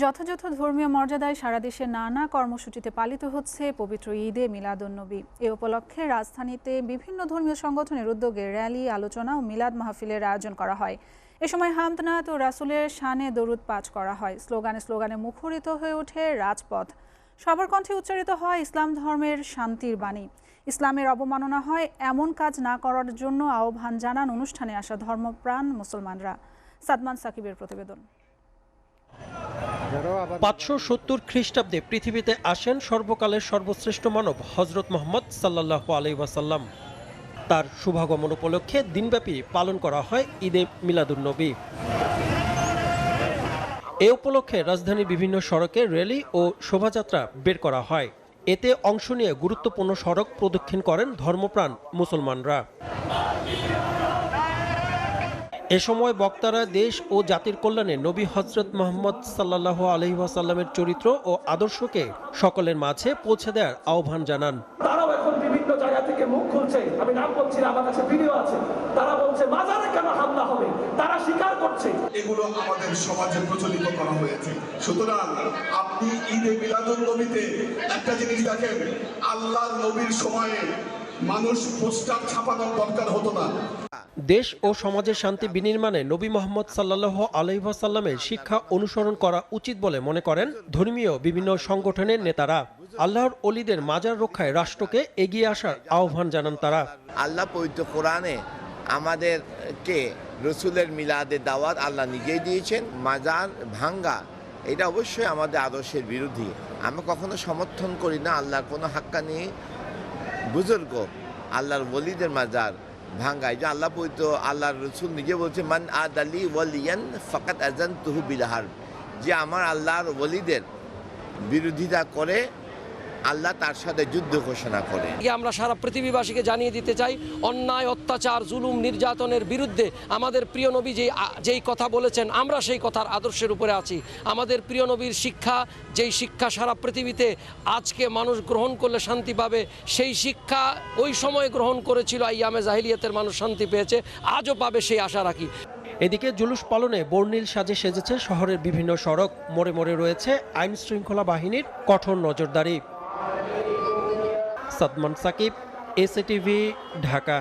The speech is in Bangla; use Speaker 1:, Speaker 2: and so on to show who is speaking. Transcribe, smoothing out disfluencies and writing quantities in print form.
Speaker 1: যথাযথ ধর্মীয় মর্যাদায় সারা দেশে নানা কর্মসূচিতে পালিত হচ্ছে পবিত্র ঈদে মিলাদুন্নবী। এ উপলক্ষে রাজধানীতে বিভিন্ন ধর্মীয় সংগঠনের উদ্যোগে র্যালি, আলোচনা ও মিলাদ মাহফিলের আয়োজন করা হয়। এ সময় হামদনাত ও রাসূলের শানে দরুদ পাঠ করা হয়। স্লোগানে স্লোগানে মুখরিত হয়ে ওঠে রাজপথ। সবার কণ্ঠে উচ্চারিত হয় ইসলাম ধর্মের শান্তির বাণী। ইসলামের অবমাননা হয় এমন কাজ না করার জন্য আহ্বান জানান অনুষ্ঠানে আসা ধর্মপ্রাণ মুসলমানরা। সাদমান সাকিবের প্রতিবেদন।
Speaker 2: 570 খ্রিস্টাব্দে পৃথিবীতে আসেন সর্বকালের সর্বশ্রেষ্ঠ মানব হযরত মুহাম্মদ সাল্লাল্লাহু আলাইহি ওয়াসাল্লাম। তার শুভাগমন উপলক্ষে দিনব্যাপী পালন করা হয় ঈদে মিলাদুন্নবী। এ উপলক্ষে রাজধানীর বিভিন্ন সড়কে র্যালি ও শোভাযাত্রা বের করা হয়। এতে অংশ নিয়ে গুরুত্বপূর্ণ সড়ক প্রদক্ষিণ করেন ধর্মপ্রাণ মুসলমানরা। এ সময় বক্তারা দেশ ও জাতির কল্যাণে নবী হযরত মুহাম্মদ সাল্লাল্লাহু আলাইহি ওয়াসাল্লামের চরিত্র ও আদর্শকে সকলের মাঝে পৌঁছে দেওয়ার আহ্বান জানান।
Speaker 3: তারাও এখন বিভিন্ন জায়গা থেকে মুখ খুলছে, আমি নাম বলছি না, আমার কাছে ভিডিও আছে। তারা বলছে মাজারে কেন হামলা হবে, তারা স্বীকার করছে।
Speaker 4: এগুলো আমাদের সমাজে প্রচলিত করা হয়েছে। সুতরাং আপনি ঈদে মিলাদুন্নবীতে একটা জিনিস দেখেন, আল্লাহর নবীর সময়ে মানুষ পোস্টার ছাপানোর দরকার হতো না।
Speaker 2: দেশ ও সমাজের শান্তি বিনির্মাণে নবী মুহাম্মদ সাল্লাল্লাহু আলাইহি ওয়াসাল্লামের শিক্ষা অনুসরণ করা উচিত বলে মনে করেন ধর্মীয় বিভিন্ন সংগঠনের নেতারা। আল্লাহর ওলিদের মাজার রক্ষায় রাষ্ট্রকে এগিয়ে আসার আহ্বান জানান তারা।
Speaker 5: আল্লাহ পবিত্র কোরআনে আমাদেরকে রসুলের মিলাদের দাওয়াত আল্লাহ নিজেই দিয়েছেন। মাজার ভাঙ্গা এটা অবশ্যই আমাদের আদর্শের বিরোধী। আমরা কখনো সমর্থন করি না আল্লাহর কোনো হাক্কানি বুজুর্গ আল্লাহর ওলিদের মাজার ভাঙ্গায়। যে আল্লাহ পবিত্র আল্লাহর রসুল নিজে বলছে মান আদালি ওয়ালিয়ান ফাকাত আযানতুহু বিল হারব, যে আমার আল্লাহর ওলিদের বিরোধিতা করে আল্লাহ তার সাথে যুদ্ধ ঘোষণা করে।
Speaker 6: আমরা সারা পৃথিবীবাসীকে জানিয়ে দিতে চাই, অন্যায়, অত্যাচার, জুলুম, নির্যাতনের বিরুদ্ধে আমাদের প্রিয় নবী যেই কথা বলেছেন, আমরা সেই কথার আদর্শের উপরে আছি। আমাদের প্রিয় নবীর শিক্ষা, যেই শিক্ষা সারা পৃথিবীতে আজকে মানুষ গ্রহণ করলে শান্তি পাবে, সেই শিক্ষা ওই সময় গ্রহণ করেছিল আইয়ামে জাহিলিয়াতের মানুষ, শান্তি পেয়েছে, আজও পাবে সেই আশা রাখি।
Speaker 2: এদিকে জুলুস পালনে বর্ণিল সাজে সেজেছে শহরের বিভিন্ন সড়ক। মোড়ে মোড়ে রয়েছে আইন শৃঙ্খলা বাহিনীর কঠোর নজরদারি। সাদমান সাকিব, এসএটিভি, ঢাকা।